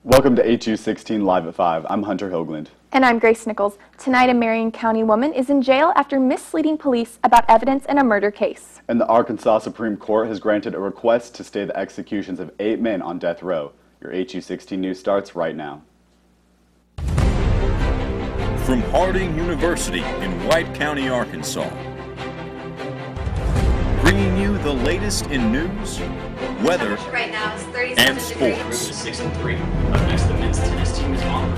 Welcome to HU16 Live at 5. I'm Hunter Hoagland. And I'm Grace Nichols. Tonight, a Marion County woman is in jail after misleading police about evidence in a murder case. And the Arkansas Supreme Court has granted a request to stay the executions of 8 men on death row. Your HU16 news starts right now. From Harding University in White County, Arkansas, bringing you the latest in news, weather, right now is and sports. 6-3. Up next, the men's tennis team is on.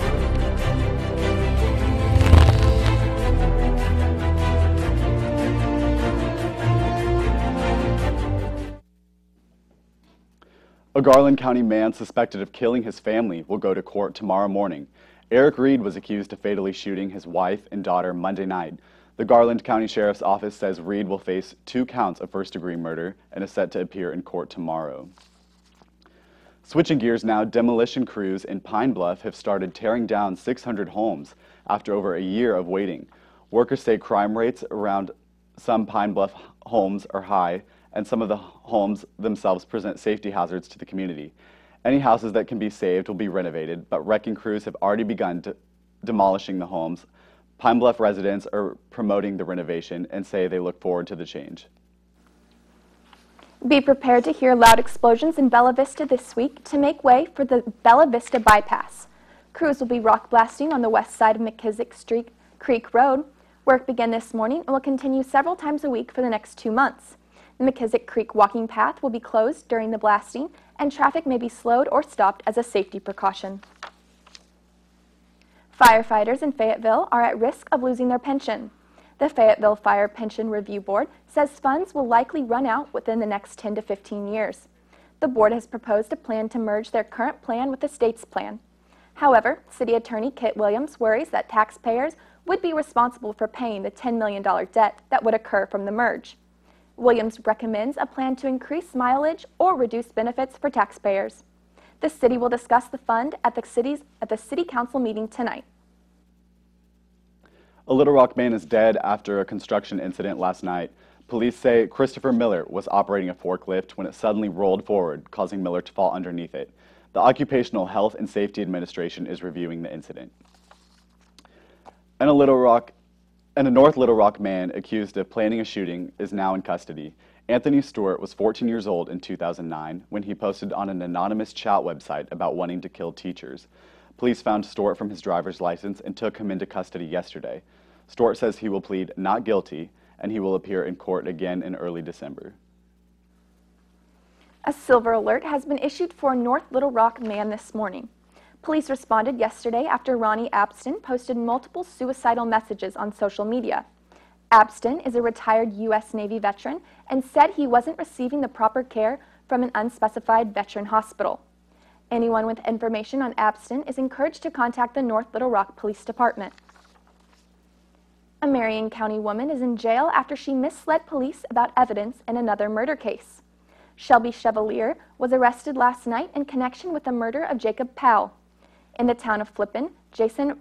A Garland County man suspected of killing his family will go to court tomorrow morning. Eric Reed was accused of fatally shooting his wife and daughter Monday night. The Garland County Sheriff's Office says Reed will face 2 counts of first-degree murder and is set to appear in court tomorrow. Switching gears now, demolition crews in Pine Bluff have started tearing down 600 homes after over a year of waiting. Workers say crime rates around some Pine Bluff homes are high, and some of the homes themselves present safety hazards to the community. Any houses that can be saved will be renovated, but wrecking crews have already begun demolishing the homes. Pine Bluff residents are promoting the renovation and say they look forward to the change. Be prepared to hear loud explosions in Bella Vista this week to make way for the Bella Vista bypass. Crews will be rock blasting on the west side of McKissick Creek Road. Work began this morning and will continue several times a week for the next 2 months. The McKissick Creek walking path will be closed during the blasting, and traffic may be slowed or stopped as a safety precaution. Firefighters in Fayetteville are at risk of losing their pension. The Fayetteville Fire Pension Review Board says funds will likely run out within the next 10 to 15 years. The board has proposed a plan to merge their current plan with the state's plan. However, City Attorney Kit Williams worries that taxpayers would be responsible for paying the $10 million debt that would occur from the merge. Williams recommends a plan to increase mileage or reduce benefits for taxpayers. The city will discuss the fund at the City Council meeting tonight. A Little Rock man is dead after a construction incident last night. Police say Christopher Miller was operating a forklift when it suddenly rolled forward, causing Miller to fall underneath it. The Occupational Health and Safety Administration is reviewing the incident. And a North Little Rock man accused of planning a shooting is now in custody. Anthony Stewart was 14 years old in 2009 when he posted on an anonymous chat website about wanting to kill teachers. Police found Stewart from his driver's license and took him into custody yesterday. Stewart says he will plead not guilty and he will appear in court again in early December. A silver alert has been issued for a North Little Rock man this morning. Police responded yesterday after Ronnie Abston posted multiple suicidal messages on social media. Abston is a retired U.S. Navy veteran and said he wasn't receiving the proper care from an unspecified veteran hospital. Anyone with information on Abston is encouraged to contact the North Little Rock Police Department. A Marion County woman is in jail after she misled police about evidence in another murder case. Shelby Chevalier was arrested last night in connection with the murder of Jacob Powell. In the town of Flippin, Jason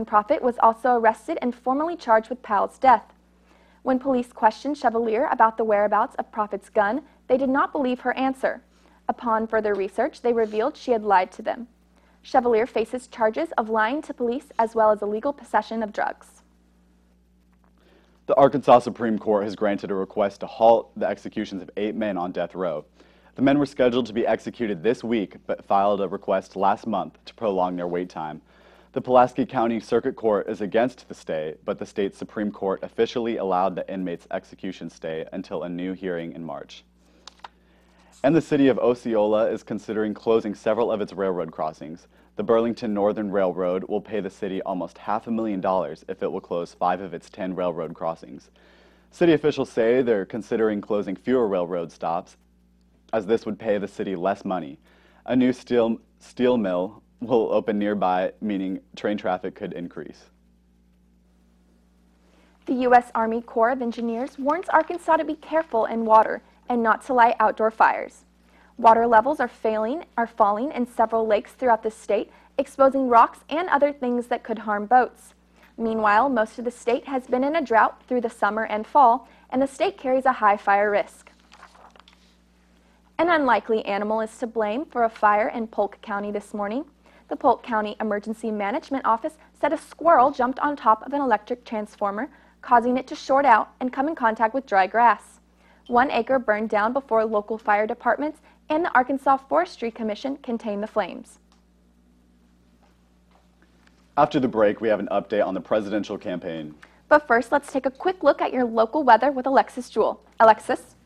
Profit was also arrested and formally charged with Powell's death. When police questioned Chevalier about the whereabouts of Profit's gun, they did not believe her answer. Upon further research, they revealed she had lied to them. Chevalier faces charges of lying to police as well as illegal possession of drugs. The Arkansas Supreme Court has granted a request to halt the executions of 8 men on death row. The men were scheduled to be executed this week, but filed a request last month to prolong their wait time. The Pulaski County Circuit Court is against the stay, but the state Supreme Court officially allowed the inmates' execution stay until a new hearing in March. And the city of Osceola is considering closing several of its railroad crossings. The Burlington Northern Railroad will pay the city almost $500,000 if it will close 5 of its 10 railroad crossings. City officials say they're considering closing fewer railroad stops, as this would pay the city less money. A new steel mill will open nearby, meaning train traffic could increase. The U.S. Army Corps of Engineers warns Arkansas to be careful in water and not to light outdoor fires. Water levels are falling in several lakes throughout the state, exposing rocks and other things that could harm boats. Meanwhile, most of the state has been in a drought through the summer and fall, and the state carries a high fire risk. An unlikely animal is to blame for a fire in Polk County this morning. The Polk County Emergency Management Office said a squirrel jumped on top of an electric transformer, causing it to short out and come in contact with dry grass. 1 acre burned down before local fire departments and the Arkansas Forestry Commission contained the flames. After the break, we have an update on the presidential campaign. But first, let's take a quick look at your local weather with Alexis Jewell. Alexis?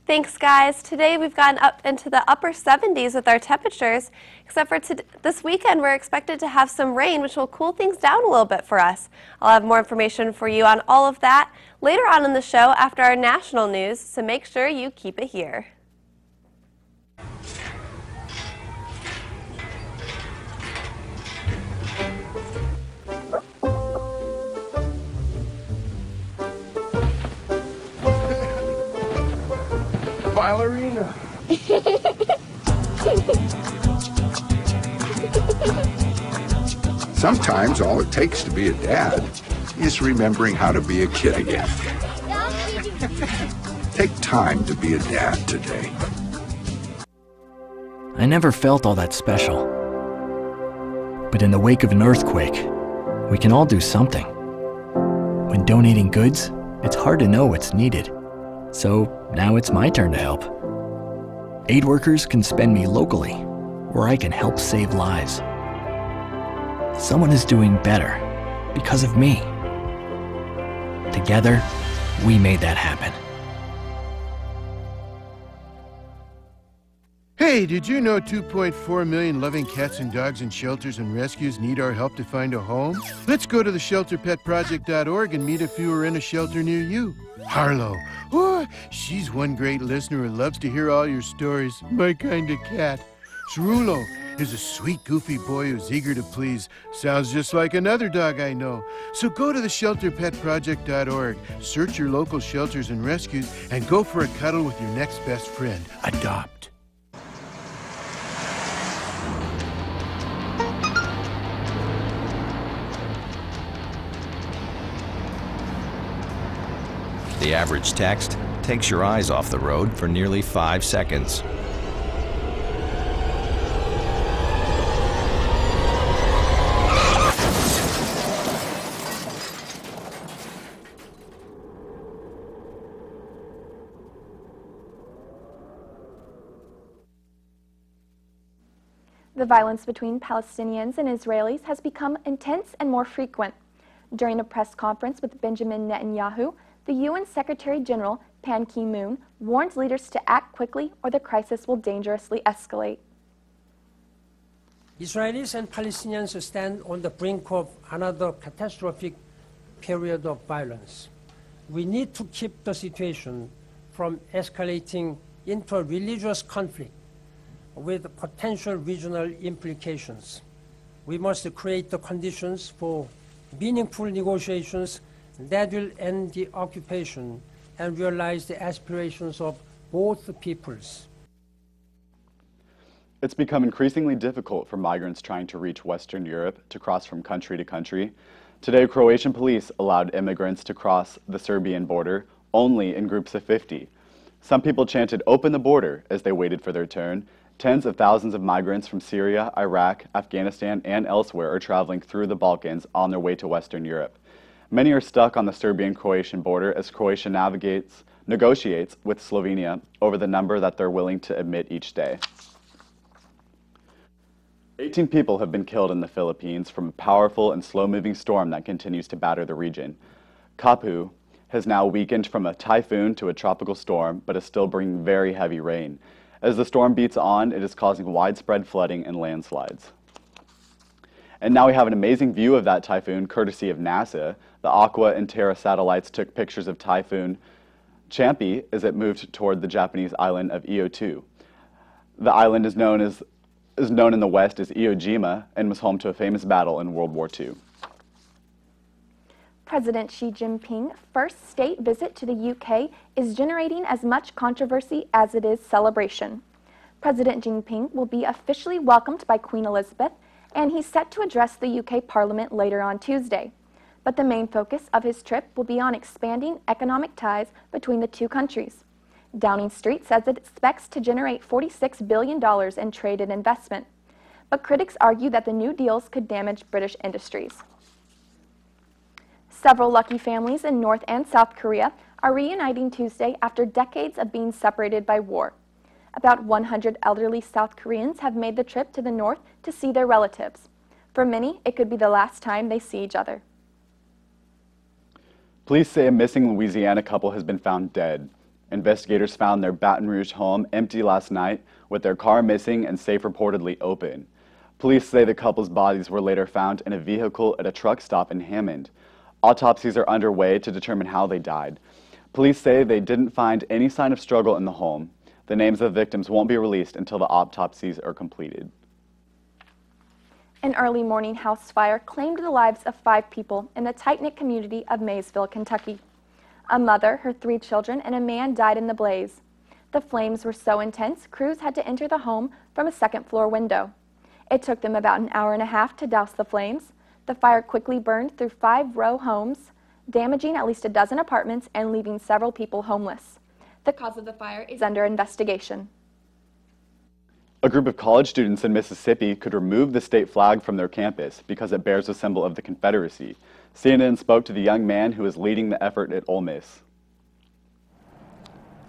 Thanks, guys. Today we've gotten up into the upper 70s with our temperatures, except for this weekend we're expected to have some rain, which will cool things down a little bit for us. I'll have more information for you on all of that later on in the show after our national news, so make sure you keep it here. Ballerina. Sometimes all it takes to be a dad is remembering how to be a kid again. Take time to be a dad today. I never felt all that special. But in the wake of an earthquake, we can all do something. When donating goods, it's hard to know what's needed. So now it's my turn to help. Aid workers can spend me locally, where I can help save lives. Someone is doing better because of me. Together, we made that happen. Hey, did you know 2.4 million loving cats and dogs in shelters and rescues need our help to find a home? Let's go to the shelterpetproject.org and meet if you are in a shelter near you. Harlow, oh, she's one great listener who loves to hear all your stories. My kind of cat. Cerulo is a sweet, goofy boy who's eager to please. Sounds just like another dog I know. So go to the shelterpetproject.org, search your local shelters and rescues, and go for a cuddle with your next best friend. Adopt. The average text takes your eyes off the road for nearly 5 seconds. The violence between Palestinians and Israelis has become intense and more frequent. During a press conference with Benjamin Netanyahu, the UN Secretary General Ban Ki-moon warned leaders to act quickly or the crisis will dangerously escalate. Israelis and Palestinians stand on the brink of another catastrophic period of violence. We need to keep the situation from escalating into a religious conflict with potential regional implications. We must create the conditions for meaningful negotiations that will end the occupation and realize the aspirations of both peoples. It's become increasingly difficult for migrants trying to reach Western Europe to cross from country to country. Today, Croatian police allowed immigrants to cross the Serbian border only in groups of 50. Some people chanted, "Open the border," as they waited for their turn. Tens of thousands of migrants from Syria, Iraq, Afghanistan, and elsewhere are traveling through the Balkans on their way to Western Europe. Many are stuck on the Serbian-Croatian border as Croatia negotiates with Slovenia over the number that they're willing to admit each day. 18 people have been killed in the Philippines from a powerful and slow-moving storm that continues to batter the region. Kapu has now weakened from a typhoon to a tropical storm, but is still bringing very heavy rain. As the storm beats on, it is causing widespread flooding and landslides. And now we have an amazing view of that typhoon, courtesy of NASA. The Aqua and Terra satellites took pictures of Typhoon Champi as it moved toward the Japanese island of Io2. The island is known in the West as Iwo Jima and was home to a famous battle in World War II. President Xi Jinping's first state visit to the UK is generating as much controversy as it is celebration. President Jinping will be officially welcomed by Queen Elizabeth, and he's set to address the UK Parliament later on Tuesday. But the main focus of his trip will be on expanding economic ties between the two countries. Downing Street says it expects to generate $46 billion in trade and investment, but critics argue that the new deals could damage British industries. Several lucky families in North and South Korea are reuniting Tuesday after decades of being separated by war. About 100 elderly South Koreans have made the trip to the north to see their relatives. For many, it could be the last time they see each other. Police say a missing Louisiana couple has been found dead. Investigators found their Baton Rouge home empty last night, with their car missing and safe reportedly open. Police say the couple's bodies were later found in a vehicle at a truck stop in Hammond. Autopsies are underway to determine how they died. Police say they didn't find any sign of struggle in the home. The names of the victims won't be released until the autopsies are completed. An early morning house fire claimed the lives of 5 people in the tight-knit community of Maysville, Kentucky. A mother, her 3 children, and a man died in the blaze. The flames were so intense, crews had to enter the home from a second-floor window. It took them about an hour and a half to douse the flames. The fire quickly burned through 5-row homes, damaging at least a dozen apartments and leaving several people homeless. The cause of the fire is under investigation. A group of college students in Mississippi could remove the state flag from their campus because it bears a symbol of the Confederacy. CNN spoke to the young man who is leading the effort at Ole Miss.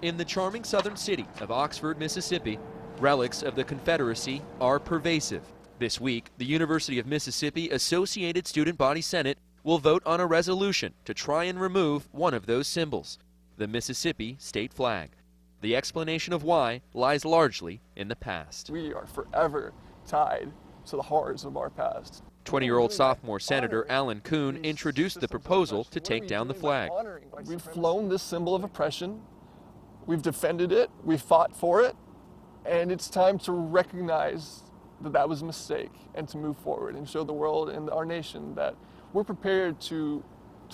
In the charming southern city of Oxford, Mississippi, relics of the Confederacy are pervasive. This week, the University of Mississippi Associated Student Body Senate will vote on a resolution to try and remove one of those symbols, the Mississippi state flag. The explanation of why lies largely in the past. We are forever tied to the horrors of our past. 20-year-old sophomore Senator Alan Kuhn introduced the proposal to take down the flag. We've flown this symbol of oppression, we've defended it, we've fought for it, and it's time to recognize that that was a mistake and to move forward and show the world and our nation that we're prepared to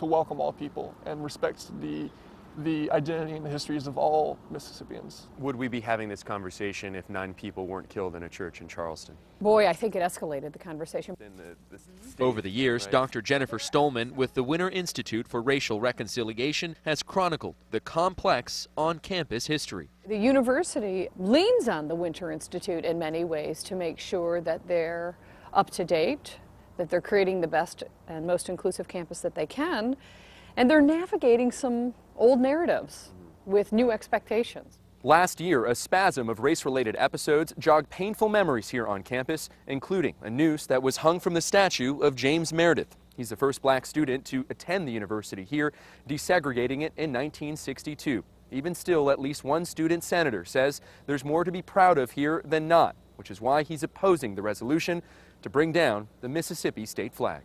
welcome all people and respect the identity and the histories of all Mississippians. Would we be having this conversation if 9 people weren't killed in a church in Charleston? Boy, I think it escalated the conversation. Over the years, Dr. Jennifer Stolman with the Winter Institute for Racial Reconciliation has chronicled the complex on-campus history. The university leans on the Winter Institute in many ways to make sure that they're up to date, that they're creating the best and most inclusive campus that they can, and they're navigating some old narratives with new expectations. Last year, a spasm of race-related episodes jogged painful memories here on campus, including a noose that was hung from the statue of James Meredith. He's the first black student to attend the university here, desegregating it in 1962. Even still, at least one student senator says there's more to be proud of here than not, which is why he's opposing the resolution to bring down the Mississippi state flag.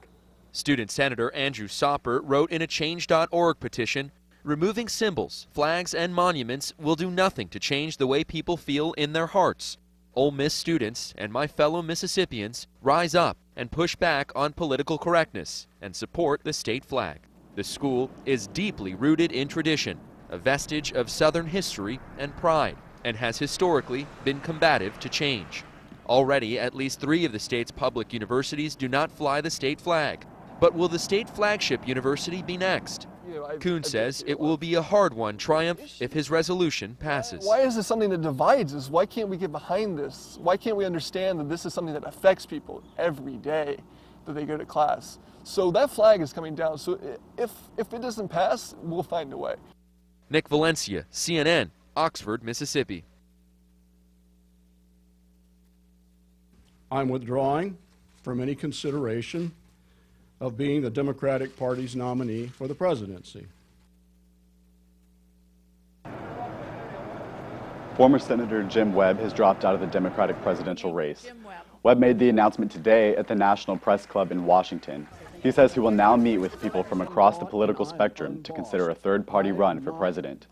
Student Senator Andrew Sopper wrote in a Change.org petition, "Removing symbols, flags, and monuments will do nothing to change the way people feel in their hearts. Ole Miss students and my fellow Mississippians rise up and push back on political correctness and support the state flag. The school is deeply rooted in tradition, a vestige of Southern history and pride, and has historically been combative to change. Already, at least 3 of the state's public universities do not fly the state flag. But will the state flagship university be next?" Kuhn says it will be a hard-won triumph if his resolution passes. Why is this something that divides us? Why can't we get behind this? Why can't we understand that this is something that affects people every day that they go to class? So that flag is coming down. So if it doesn't pass, we'll find a way. Nick Valencia, CNN, Oxford, Mississippi. I'm withdrawing from any consideration of being the Democratic Party's nominee for the presidency. Former Senator Jim Webb has dropped out of the Democratic presidential race. Webb made the announcement today at the National Press Club in Washington. He says he will now meet with people from across the political spectrum to consider a third-party run for president.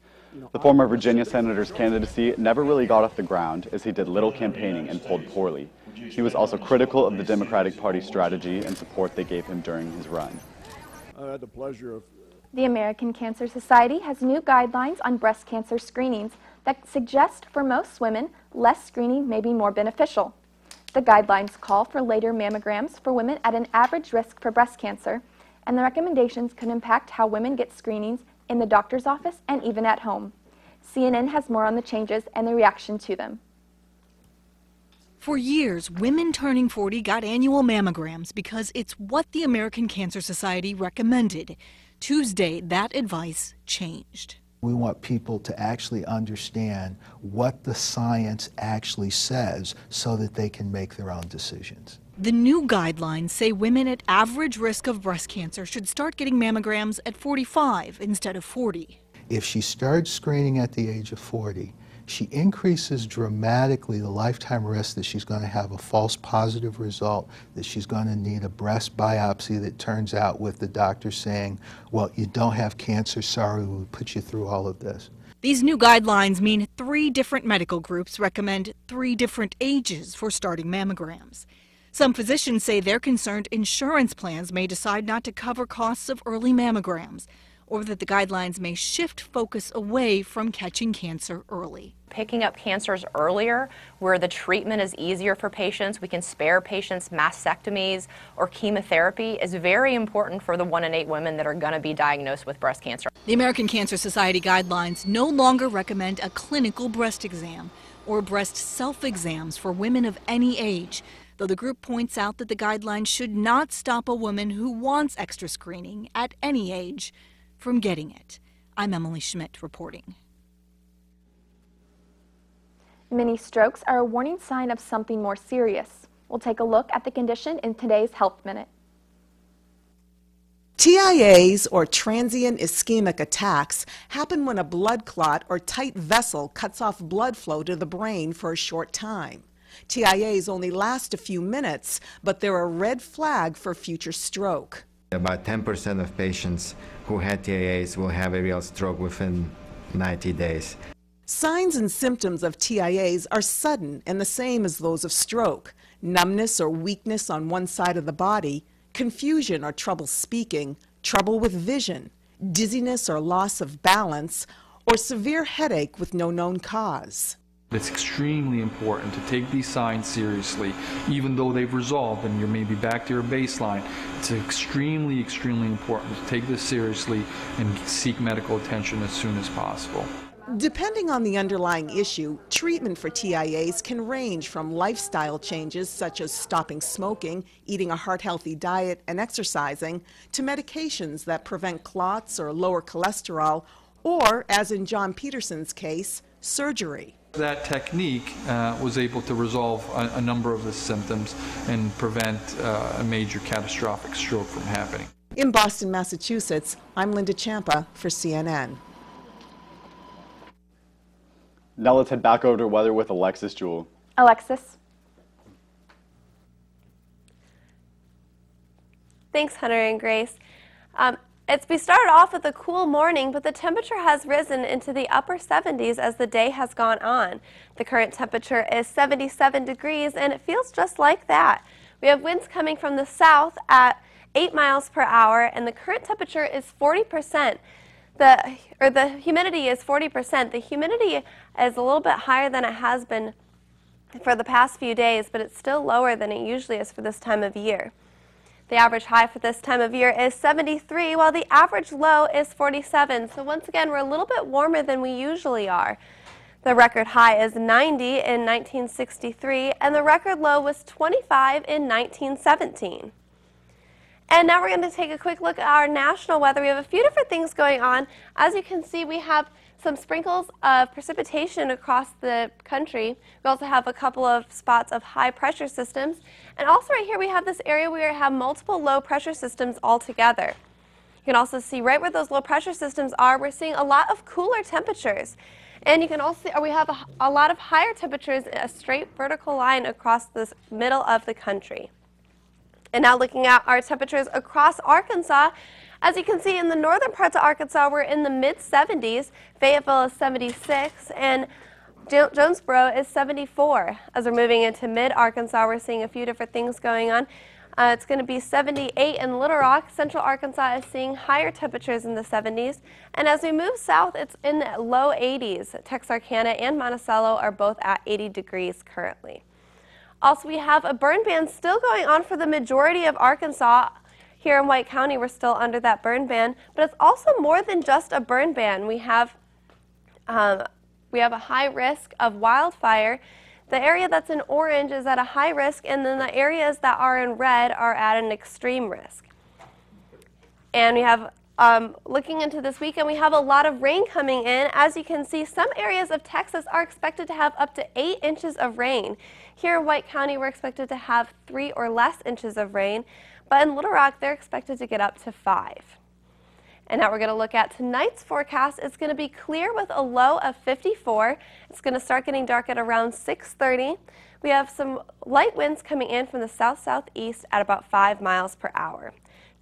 The former Virginia senator's candidacy never really got off the ground, as he did little campaigning and polled poorly. He was also critical of the Democratic Party's strategy and support they gave him during his run. I had the pleasure of... The American Cancer Society has new guidelines on breast cancer screenings that suggest for most women, less screening may be more beneficial. The guidelines call for later mammograms for women at an average risk for breast cancer, and the recommendations could impact how women get screenings in the doctor's office and even at home. CNN has more on the changes and the reaction to them. For years, women turning 40 got annual mammograms because it's what the American Cancer Society recommended. Tuesday, that advice changed. We want people to actually understand what the science actually says so that they can make their own decisions. The new guidelines say women at average risk of breast cancer should start getting mammograms at 45 instead of 40. If she starts screening at the age of 40, she increases dramatically the lifetime risk that she's going to have a false positive result, that she's going to need a breast biopsy that turns out with the doctor saying, well, you don't have cancer, sorry, we'll put you through all of this. These new guidelines mean 3 different medical groups recommend 3 different ages for starting mammograms. Some physicians say they're concerned insurance plans may decide not to cover costs of early mammograms, or that the guidelines may shift focus away from catching cancer early. Picking up cancers earlier, where the treatment is easier for patients, we can spare patients mastectomies or chemotherapy, is very important for the 1 in 8 women that are going to be diagnosed with breast cancer. The American Cancer Society guidelines no longer recommend a clinical breast exam or breast self-exams for women of any age, though the group points out that the guidelines should not stop a woman who wants extra screening at any age from getting it. I'm Emily Schmidt reporting. Mini strokes are a warning sign of something more serious. We'll take a look at the condition in today's Health Minute. TIAs, or transient ischemic attacks, happen when a blood clot or tight vessel cuts off blood flow to the brain for a short time. TIAs only last a few minutes, but they're a red flag for future stroke. About 10% of patients who had TIAs will have a real stroke within 90 days. Signs and symptoms of TIAs are sudden and the same as those of stroke: numbness or weakness on one side of the body, confusion or trouble speaking, trouble with vision, dizziness or loss of balance, or severe headache with no known cause. It's extremely important to take these signs seriously. Even though they've resolved and you're maybe back to your baseline, it's extremely, extremely important to take this seriously and seek medical attention as soon as possible. Depending on the underlying issue, treatment for TIAs can range from lifestyle changes such as stopping smoking, eating a heart-healthy diet, and exercising, to medications that prevent clots or lower cholesterol, or, as in John Peterson's case, surgery. That technique was able to resolve a number of the symptoms and prevent a major catastrophic stroke from happening. In Boston, Massachusetts, I'm Linda Champa for CNN. Now let's head back over to weather with Alexis Jewell. Alexis. Thanks, Hunter and Grace. We started off with a cool morning, but the temperature has risen into the upper 70s as the day has gone on. The current temperature is 77 degrees, and it feels just like that. We have winds coming from the south at 8 miles per hour, and the current temperature is 40%. The humidity is 40%. The humidity is a little bit higher than it has been for the past few days, but it's still lower than it usually is for this time of year. The average high for this time of year is 73, while the average low is 47. So once again, we're a little bit warmer than we usually are. The record high is 90 in 1963, and the record low was 25 in 1917. And now we're going to take a quick look at our national weather. We have a few different things going on. As you can see, we have some sprinkles of precipitation across the country. We also have a couple of spots of high pressure systems. And also right here we have this area where we have multiple low pressure systems all together. You can also see right where those low pressure systems are, we're seeing a lot of cooler temperatures. And you can also see we have a lot of higher temperatures in a straight vertical line across this middle of the country. And now looking at our temperatures across Arkansas, as you can see in the northern parts of Arkansas, we're in the mid-70s. Fayetteville is 76, and Jonesboro is 74. As we're moving into mid-Arkansas, we're seeing a few different things going on. It's going to be 78 in Little Rock. Central Arkansas is seeing higher temperatures in the 70s. And as we move south, it's in the low 80s. Texarkana and Monticello are both at 80 degrees currently. Also, we have a burn ban still going on for the majority of Arkansas. Here in White County, we're still under that burn ban, but it's also more than just a burn ban. We have We have a high risk of wildfire. The area that's in orange is at a high risk, and then the areas that are in red are at an extreme risk. And we have, looking into this weekend, we have a lot of rain coming in. As you can see, some areas of Texas are expected to have up to 8 inches of rain. Here in White County, we're expected to have 3 or less inches of rain, but in Little Rock, they're expected to get up to 5. And now we're going to look at tonight's forecast. It's going to be clear with a low of 54. It's going to start getting dark at around 6:30. We have some light winds coming in from the south-southeast at about 5 miles per hour.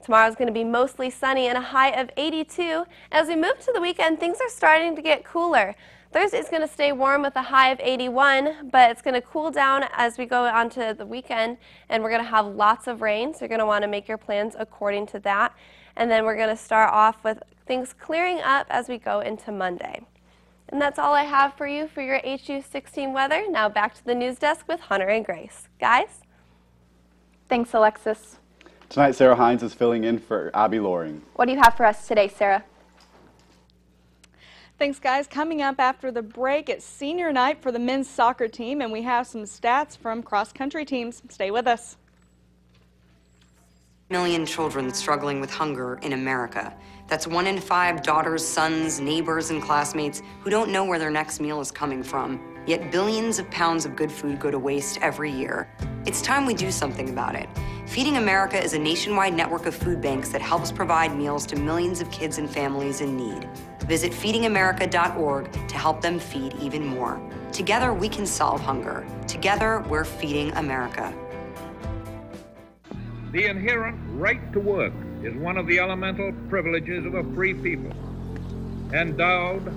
Tomorrow is going to be mostly sunny and a high of 82. As we move to the weekend, things are starting to get cooler. Thursday is going to stay warm with a high of 81, but it's going to cool down as we go on to the weekend, and we're going to have lots of rain, so you're going to want to make your plans according to that. And then we're going to start off with things clearing up as we go into Monday. And that's all I have for you for your HU16 weather. Now back to the news desk with Hunter and Grace. Guys? Thanks, Alexis. Tonight, Sarah Hines is filling in for Abby Loring. What do you have for us today, Sarah? Thanks, guys. Coming up after the break, it's senior night for the men's soccer team, and we have some stats from cross-country teams. Stay with us. Million children struggling with hunger in America. That's 1 in 5 daughters, sons, neighbors, and classmates who don't know where their next meal is coming from. Yet billions of pounds of good food go to waste every year. It's time we do something about it. Feeding America is a nationwide network of food banks that helps provide meals to millions of kids and families in need. Visit feedingamerica.org to help them feed even more. Together, we can solve hunger. Together, we're feeding America. The inherent right to work is one of the elemental privileges of a free people. Endowed,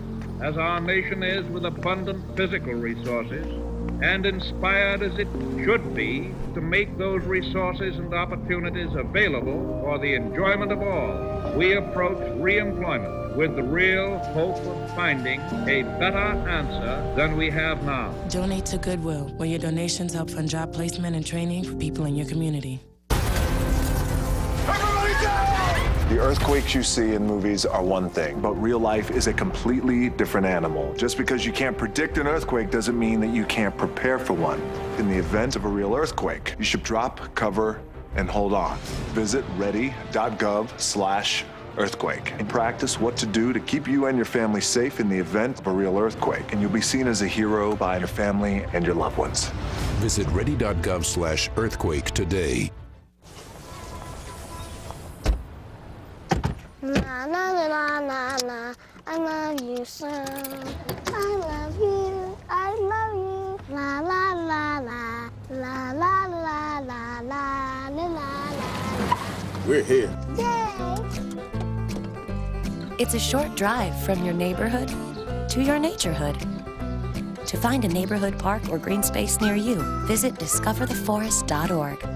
as our nation is, with abundant physical resources, and inspired as it should be to make those resources and opportunities available for the enjoyment of all, we approach re-employment with the real hope of finding a better answer than we have now. Donate to Goodwill, where your donations help fund job placement and training for people in your community. The earthquakes you see in movies are one thing, but real life is a completely different animal. Just because you can't predict an earthquake doesn't mean that you can't prepare for one. In the event of a real earthquake, you should drop, cover, and hold on. Visit ready.gov/earthquake and practice what to do to keep you and your family safe in the event of a real earthquake. And you'll be seen as a hero by your family and your loved ones. Visit ready.gov/earthquake today. Na na na na na, I love you so. I love you, I love you. La la la la, la la la la la la la. We're here. Yay! It's a short drive from your neighborhood to your naturehood. To find a neighborhood park or green space near you, visit discovertheforest.org.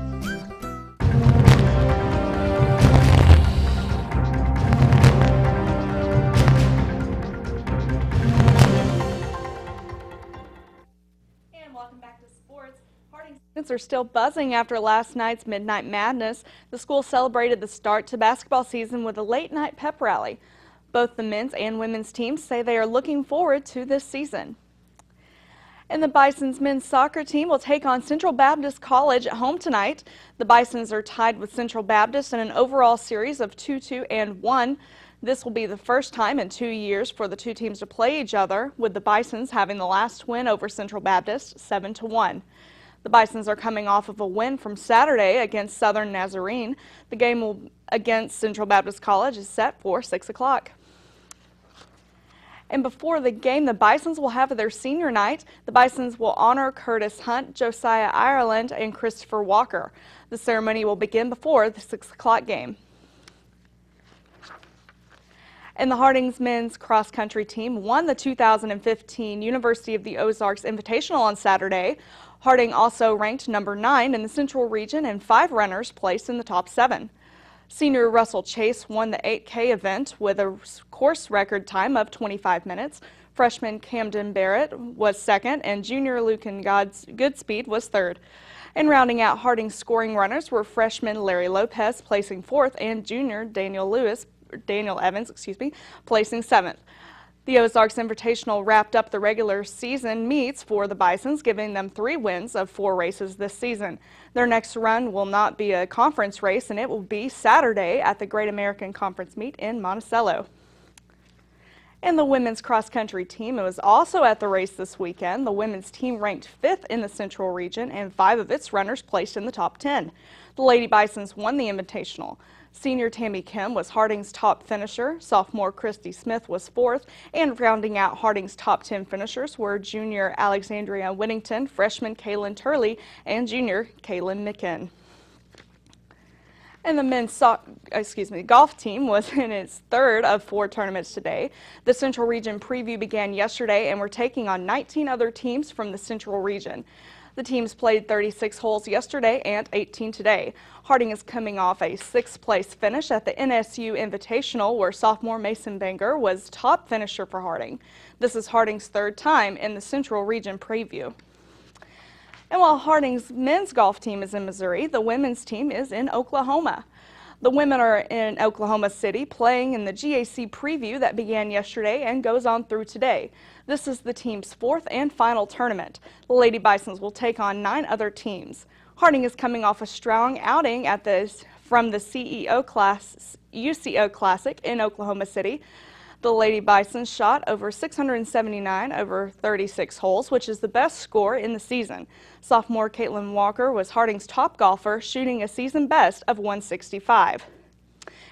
Students are still buzzing after last night's Midnight Madness. The school celebrated the start to basketball season with a late-night pep rally. Both the men's and women's teams say they are looking forward to this season. And the Bison's men's soccer team will take on Central Baptist College at home tonight. The Bisons are tied with Central Baptist in an overall series of 2-2-1. This will be the first time in 2 years for the two teams to play each other, with the Bisons having the last win over Central Baptist 7-1. The Bisons are coming off of a win from Saturday against Southern Nazarene. The game against Central Baptist College is set for 6 o'clock. And before the game, the Bisons will have their senior night. The Bisons will honor Curtis Hunt, Josiah Ireland, and Christopher Walker. The ceremony will begin before the 6 o'clock game. And the Harding's men's cross-country team won the 2015 University of the Ozarks Invitational on Saturday. Harding also ranked number 9 in the Central Region, and 5 runners placed in the top 7. Senior Russell Chase won the 8K event with a course record time of 25 minutes. Freshman Camden Barrett was second, and junior Lucan Goodspeed was third. And rounding out Harding's scoring runners were freshman Larry Lopez placing 4th, and junior Daniel Evans placing 7th. The Ozarks Invitational wrapped up the regular season meets for the Bisons, giving them 3 wins of 4 races this season. Their next run will not be a conference race, and it will be Saturday at the Great American Conference meet in Monticello. And the women's cross-country team was also at the race this weekend. The women's team ranked 5th in the Central Region, and 5 of its runners placed in the top 10. The Lady Bisons won the Invitational. Senior Tammy Kim was Harding's top finisher, sophomore Christy Smith was 4th, and rounding out Harding's top 10 finishers were junior Alexandria Whittington, freshman Kaylin Turley, and junior Kaylin McKinn. And the men's golf team was in its 3rd of 4 tournaments today. The Central Region preview began yesterday, and we're taking on 19 other teams from the Central Region. The teams played 36 holes yesterday and 18 today. Harding is coming off a 6th place finish at the NSU Invitational, where sophomore Mason Banger was top finisher for Harding. This is Harding's 3rd time in the Central Region preview. And while Harding's men's golf team is in Missouri, the women's team is in Oklahoma. The women are in Oklahoma City playing in the GAC preview that began yesterday and goes on through today. This is the team's 4th and final tournament. The Lady Bisons will take on 9 other teams. Harding is coming off a strong outing from the UCO Classic in Oklahoma City. The Lady Bisons shot over 679 over 36 holes, which is the best score in the season. Sophomore Caitlin Walker was Harding's top golfer, shooting a season best of 165.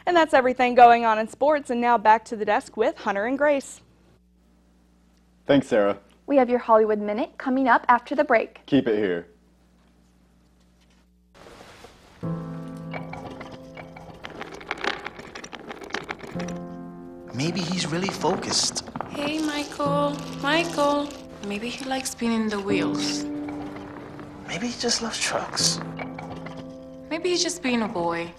And that's everything going on in sports, and now back to the desk with Hunter and Grace. Thanks, Sarah. We have your Hollywood Minute coming up after the break. Keep it here. Maybe he's really focused. Hey, Michael. Michael. Maybe he likes spinning the wheels. Maybe he just loves trucks. Maybe he's just being a boy.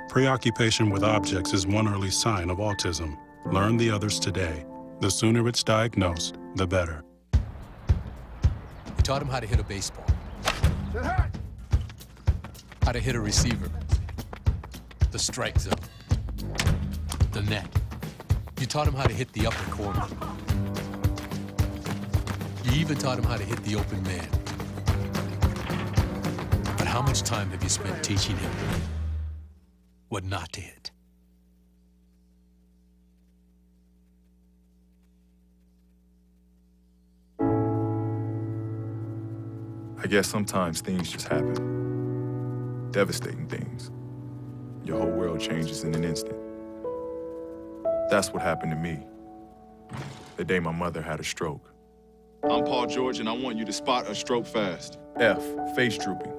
Preoccupation with objects is one early sign of autism. Learn the others today. The sooner it's diagnosed, the better. We taught him how to hit a baseball, how to hit a receiver, the strike zone, the net. You taught him how to hit the upper corner. You even taught him how to hit the open man. But how much time have you spent teaching him what not to hit? I guess sometimes things just happen. Devastating things. Your whole world changes in an instant. That's what happened to me the day my mother had a stroke. I'm Paul George, and I want you to spot a stroke fast. F, face drooping.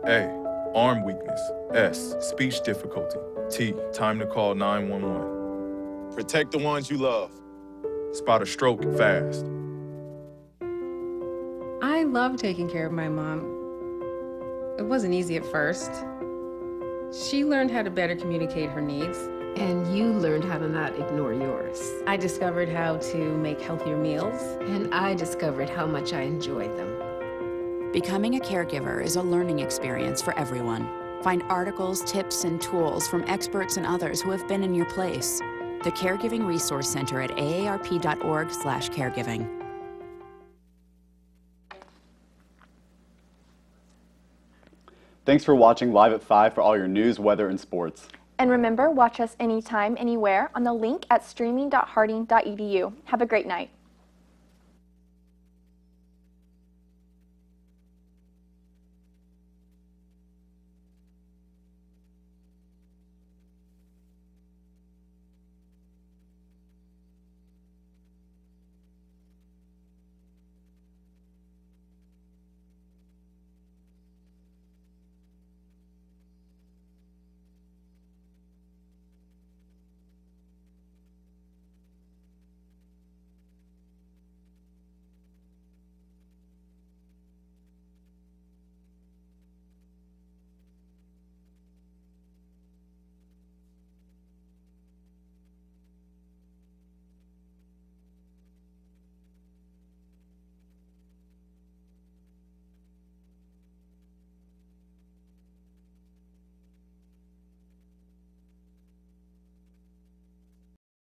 A, arm weakness. S, speech difficulty. T, time to call 911. Protect the ones you love. Spot a stroke fast. I love taking care of my mom. It wasn't easy at first. She learned how to better communicate her needs. And you learned how to not ignore yours. I discovered how to make healthier meals. And I discovered how much I enjoyed them. Becoming a caregiver is a learning experience for everyone. Find articles, tips, and tools from experts and others who have been in your place. The Caregiving Resource Center at aarp.org/caregiving. Thanks for watching Live at 5 for all your news, weather, and sports. And remember, watch us anytime, anywhere on the link at streaming.harding.edu. Have a great night.